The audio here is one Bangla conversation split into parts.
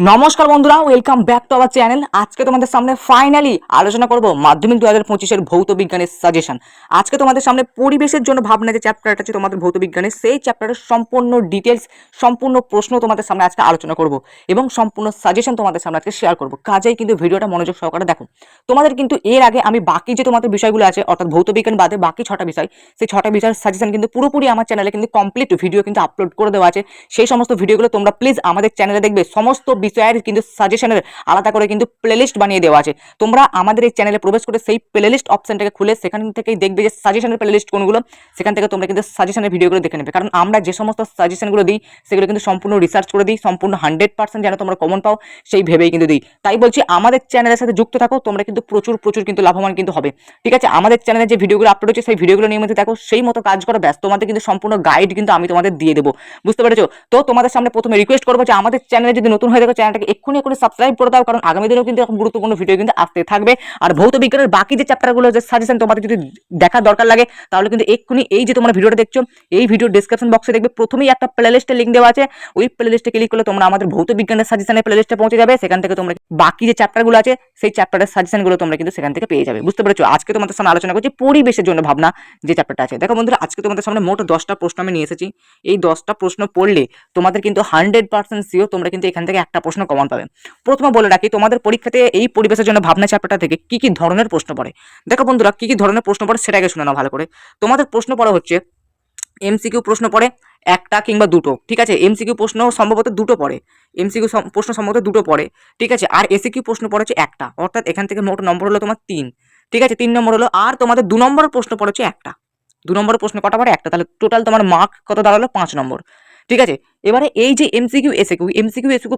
নমস্কার বন্ধুরা, welcome back to our channel. আজকে তোমাদের সামনে ফাইনালি আলোচনা করব মাধ্যমিক 2025 ভৌত বিজ্ঞানের সাজেশন। আজকে তোমাদের সামনে পরিবেশের জন্য ভাবনা যে চ্যাপ্টারটা আছে তোমাদের ভৌত বিজ্ঞানের, সেই চ্যাপ্টারের সম্পূর্ণ ডিটেলস, সম্পূর্ণ প্রশ্ন তোমাদের সামনে আজকে আলোচনা করব এবং সম্পূর্ণ সাজেশন তোমাদের সামনে আজকে শেয়ার করব। কাজেই কিন্তু ভিডিওটা মনোযোগ সহকারে দেখো। তোমাদের কিন্তু এর আগে আমি বাকি যে তোমাদের বিষয়গুলো আছে অর্থাৎ ভৌত বিজ্ঞান বাদে বাকি 6টা বিষয়, সেই 6টা বিষয়ের সাজেশন কিন্তু পুরোপুরি আমার চ্যানেলে কিন্তু কমপ্লিট ভিডিও কিন্তু আপলোড করে দেওয়া আছে। সেই সমস্ত ভিডিওগুলো তোমরা প্লিজ আমাদের চ্যানেলে দেখবে। সমস্ত বিষয়ের কিন্তু সাজেশনের আলাদা করে কিন্তু প্লেলিস্ট বানিয়ে দেওয়া আছে। তোমরা আমাদের এই চ্যানেলে প্রবেশ করে সেই প্লেলিস্ট অপশনটাকে খুলে সেখান থেকেই দেখবে যে সাজেশনের প্লেলিস্ট কোনগুলো, সেখান থেকে তোমরা কিন্তু সাজেশনের ভিডিওগুলো দেখে নেবে। কারণ আমরা যে সমস্ত সাজেশনগুলো দিই সেগুলো কিন্তু সম্পূর্ণ রিসার্চ করে দিই, সম্পূর্ণ 100% যেন তোমরা কমন পাও সেই ভেবেই কিন্তু দিই। তাই বলছি আমাদের চ্যানেলের সাথে যুক্ত থাকো, তোমরা কিন্তু প্রচুর কিন্তু লাভবান কিন্তু হবে। ঠিক আছে, আমাদের চ্যানেলে যে ভিডিওগুলো আপলোড হচ্ছে সেই ভিডিওগুলো নিয়মিত দেখো, সেই মতো কাজ করো, ব্যাস তোমাদের কিন্তু সম্পূর্ণ গাইড কিন্তু আমি তোমাদের দিয়ে দেবো। বুঝতে পেরেছো? তো তোমাদের সামনে প্রথমে রিকোয়েস্ট করবো যে আমাদের চ্যানেলে যদি নতুন হয়ে থাকো চ্যানেলটাকে এক্ষুনি সাবস্ক্রাইব করে দাও, কারণ আগামী দিনেও কিন্তু এরকম গুরুত্বপূর্ণ ভিডিও কিন্তু আসতে থাকবে। আর ভৌত বিজ্ঞানের বাকি যে চ্যাপ্টারগুলো যে সাজেশন তোমাদের যদি দেখার দরকার লাগে তাহলে কিন্তু এক্ষুনি এই যে তোমরা ভিডিওটা দেখছো এই ভিডিও ডেসক্রিপশন বক্সে দেখবে প্রথমেই একটা প্লেলিস্টের লিংক দেওয়া আছে। ওই প্লেলিস্টে ক্লিক করলে তোমরা আমাদের ভৌত বিজ্ঞানের সাজেশনের প্লেলিস্টে পৌঁছে যাবে। সেখান থেকে তোমরা বাকি যে চ্যাপ্টারগুলো আছে সেই চ্যাপ্টারের সাজেশনগুলো তোমরা কিন্তু সেখান থেকে পেয়ে যাবে। বুঝতে পেরেছো? আজকে তোমাদের সামনে আলোচনা করছি পরিবেশের জন্য ভাবনা যে চ্যাপ্টারটা আছে। দেখো বন্ধুরা, আজকে তোমাদের সামনে মোট 10টা প্রশ্ন আমি নিয়ে এসেছি। এই 10টা প্রশ্ন পড়লে তোমাদের কিন্তু 100% শিওর তোমরা কিন্তু এখান থেকে একটা প্রশ্ন কমন পাবে। প্রথমে বলে রাখি, তোমাদের পরীক্ষাতে এই পরিবেশের জন্য ভাবনা চ্যাপ্টারটা থেকে কি কি ধরনের প্রশ্ন পড়ে। দেখো বন্ধুরা, কি কি ধরনের প্রশ্ন পড়ে সেটাকে শুনে নাও ভালো করে। তোমাদের প্রশ্ন পড়া হচ্ছে এমসিকিউ প্রশ্ন পড়ে একটা কিংবা দুটো। ঠিক আছে, এমসিকিউ প্রশ্ন সম্ভবত দুটো পড়ে, এমসিকিউ প্রশ্ন সম্ভবত দুটো পড়ে। ঠিক আছে, আর এসিকিউ প্রশ্ন পড়েছে একটা, অর্থাৎ এখান থেকে মোট নম্বর হলো তোমার 3। ঠিক আছে, 3 নম্বর হলো। আর তোমাদের 2 নম্বরের প্রশ্ন পড়েছে একটা। 2 নম্বরের প্রশ্ন কটা পড়ে? একটা। তাহলে টোটাল তোমার মার্ক কত দাঁড়ালো? 5 নম্বর। ঠিক আছে, এবারে এই যে এমসিকিউ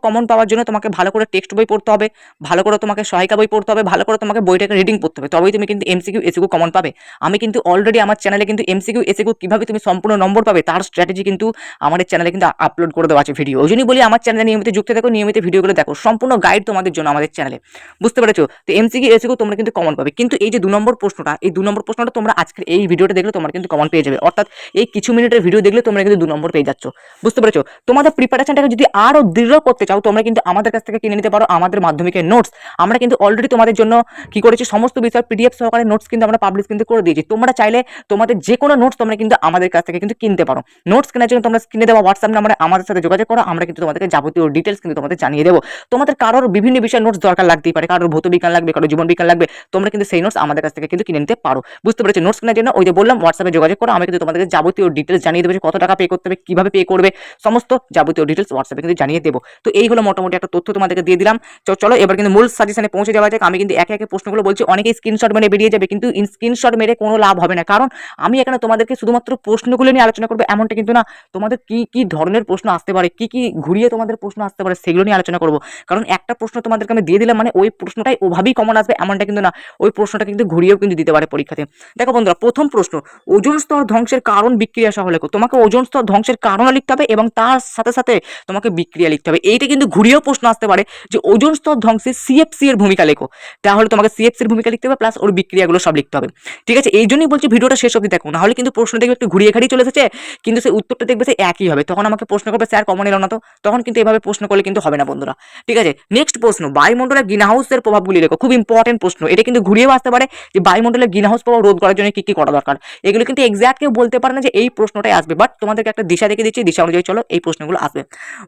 কমন পাওয়ার জন্য তোমাকে ভালো করে টেক্সট বই পড়তে হবে, ভালো করে তোমাকে সহায়িকা বই পড়তে হবে, ভালো করে তোমাকে বইটাকে রিডিং করতে হবে, তবেই তুমি কিন্তু এমসিকিউ কমন পাবে। আমি কিন্তু অলরেডি আমার চ্যানেলে কিন্তু এমসিকিউ কিভাবে তুমি সম্পূর্ণ নম্বর পাবে তার স্ট্র্যাটেজি কিন্তু আমাদের চ্যানেলে কিন্তু আপলোড করে দেওয়া আছে ভিডিও। ওই জন্যই বলি আমার চ্যানেলে নিয়মিত যুক্ত থাকো, নিয়মিত ভিডিওগুলো দেখো, সম্পূর্ণ গাইড তোমাদের জন্য আমাদের চ্যানেলে। বুঝতে পেরেছো? তো এমসিকিউ তোমরা কিন্তু কমন পাবে। কিন্তু এই যে 2 নম্বর প্রশ্নটা, এই 2 নম্বর প্রশ্নটা তোমরা আজকের এই ভিডিওটা দেখলে তোমরা কিন্তু কমন পেয়ে যাবে। অর্থাৎ এই কিছু মিনিটের ভিডিও দেখলে তোমরা কিন্তু 2 নম্বর পেয়ে যাচ্ছ। বুঝতে পেরেছো? তোমাদের প্রিপারেশনটাকে যদি আরো দৃঢ় করতে চাও তোমরা কিন্তু আমাদের কাছ থেকে কিনে নিতে পারো আমাদের মাধ্যমিকের নোটস। আমরা কিন্তু অলরেডি তোমাদের জন্য কি করেছি, সমস্ত বিষয় পিডিএফ সহকারে নোটস কিন্তু আমরা পাবলিশ কিন্তু করে দিয়েছি। তোমরা চাইলে তোমাদের যে কোনো নোটস তোমরা কিন্তু আমাদের কাছ থেকে কিন্তু কিনতে পারো। নোটস কেনার জন্য তোমরা স্ক্রিনে দেওয়া হোয়াটসঅ্যাপ নাম্বারে আমাদের সাথে যোগাযোগ করো, আমরা কিন্তু তোমাদেরকে যাবতীয় ডিটেলস কিন্তু তোমাদের জানিয়ে দেবো। তোমাদের কারোর বিভিন্ন বিষয়ের নোটস দরকার লাগতেই পারে, কারোর ভৌত বিজ্ঞান লাগবে, কারোর জীবন বিজ্ঞান লাগবে, তোমরা কিন্তু সেই নোটস আমাদের কাছ থেকে কিন্তু কিনে নিতে পারো। বুঝতে পেরেছো? নোটস কেনার জন্য ওই যে বললাম হোয়াটসঅ্যাপে যোগাযোগ করো, আমি কিন্তু তোমাদেরকে যাবতীয় ডিটেলস জানিয়ে দেবো যে কত টাকা পে করতে হবে, কিভাবে পে করবে, সমস্ত যাবতীয় ডিটেলস হোয়াটসঅ্যাপে কিন্তু জানিয়ে দেবো। তো এই হলো মোটামুটি একটা তথ্য তোমাদেরকে দিয়ে দিলাম। চলো এবার কিন্তু মূল সাজেশনে পৌঁছে যাওয়া যাক। আমি কিন্তু একে একে প্রশ্নগুলো বলছি, অনেকেই স্ক্রিনশট মেরে বেরিয়ে যাবে, কিন্তু স্ক্রিনশট মেরে কোনো লাভ হবে না। কারণ আমি এখানে তোমাদেরকে শুধুমাত্র প্রশ্নগুলো নিয়ে আলোচনা করবো এমনটা কিন্তু না, তোমাদের কি কি ধরনের প্রশ্ন আসতে পারে, কি কি ঘুরিয়ে তোমাদের প্রশ্ন আসতে পারে সেগুলো নিয়ে আলোচনা করবো। কারণ একটা প্রশ্ন তোমাদেরকে আমি দিয়ে দিলাম মানে ওই প্রশ্নটাই ওভাবেই কমন আসবে এমনটা কিন্তু না, ওই প্রশ্নটা কিন্তু ঘুরিয়েও কিন্তু দিতে পারে পরীক্ষাতে। দেখো বন্ধুরা, প্রথম প্রশ্ন, ওজোন স্তর ধ্বংসের কারণ বিক্রিয়া সহ লেখো। তোমাকে ওজোন স্তর ধ্বংসের কারণ লিখতে হবে এবং তার সাথে সাথে তোমাকে বিক্রিয়া লিখতে হবে। এইটা কিন্তু ঘুরিয়েও প্রশ্ন আসতে পারে যে ওজোন স্তর ধ্বংসে সিএফসি এর ভূমিকা লেখো। তাহলে তোমাকে সিএফসি এর ভূমিকা লিখতে হবে প্লাস ওর বিক্রিয়াগুলো সব লিখতে হবে। ঠিক আছে, এই জন্যই বলছি ভিডিওটা শেষ অবধি দেখো, নাহলে কিন্তু প্রশ্ন দেখবে একটু ঘুরিয়ে ঘাড়িয়ে চলে এসেছে কিন্তু সেই উত্তরটা দেখবে সে একই হবে, তখন আমাকে প্রশ্ন করবে স্যার কমন এলো না তো, তখন কিন্তু এভাবে প্রশ্ন করলে কিন্তু হবে না বন্ধুরা। ঠিক আছে, নেক্সট প্রশ্ন, বায়ুমণ্ডলের গ্রিন হাউসের প্রভাবগুলি লেখো। খুব ইম্পর্টেন্ট প্রশ্ন, এটা কিন্তু ঘুরিয়েও আসতে পারে যে বায়ুমণ্ডলের গ্রিন হাউস প্রভাব রোধ করার জন্য কি কি করা দরকার। এগুলো কিন্তু এক্সাক্ট কেউ বলতে পারে না যে এই প্রশ্নটাই আসবে, বাট তোমাদেরকে একটা দিশা দেখে দিচ্ছি, দিশা অনুযায়ী চলো এই প্রশ্নগুলো আসবে।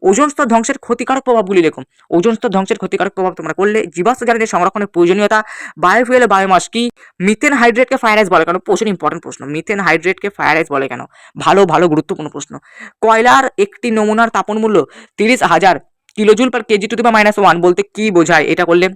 ওজোন স্তর ধ্বংসের ক্ষতিকারক প্রভাবগুলি লেখো। ওজোন স্তর ধ্বংসের ক্ষতিকারক প্রভাব তোমরা করলে, জীবাশ্ম জ্বালানি সংরক্ষণের প্রয়োজনীয়তা, বায়োফুয়েলে বায়োমাস কি, মিথেন হাইড্রেটকে ফায়ার আইস বলে কেন। প্রচুর ইম্পর্টেন্ট প্রশ্ন, মিথেন হাইড্রেটকে ফায়ার আইস বলে কেন, ভালো ভালো গুরুত্বপূর্ণ প্রশ্ন। কয়লার একটি নমুনার তাপন মূল্য 30,000 kilojoule per KG to the power -1 বলতে কি বোঝায়, এটা করলে।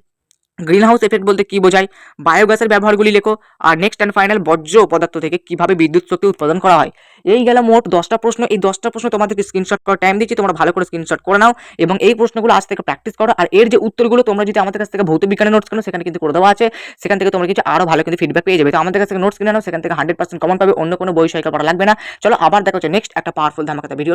গ্রিন হাউস এফেক্ট বলতে কি বোঝায়, বায়োগ্যাসের ব্যবহারগুলি লেখো। আর নেক্সট অ্যান্ড ফাইনাল, বর্জ্য পদার্থ থেকে কিভাবে বিদ্যুৎ শক্তি উৎপাদন করা হয়। এই গেল মোট 10টা প্রশ্ন। এই 10টা প্রশ্ন তোমাদেরকে স্ক্রিনশট করার টাইম দিচ্ছি, তোমরা ভালো করে স্ক্রিনশট করে নাও এবং এই প্রশ্নগুলো আজ থেকে প্র্যাকটিস করো। আর এর যে উত্তরগুলো তোমরা যদি আমাদের কাছ থেকে ভৌত বিজ্ঞানের নোটস কেনো সেখানে কিন্তু করে দেওয়া আছে, সেখান থেকে তোমরা কিছু আরো ভালো কিন্তু ফিডব্যাক পেয়ে যাবে। তো আমাদের কাছ থেকে নোটস কিনে নাও, সেখান থেকে 100% কমন পাবে, অন্য কোনো বই সহায়িকা পড়া লাগবে না। চলো আবার দেখা হচ্ছে নেক্সট একটা পাওয়ারফুল ধামাকাতে ভিডিও।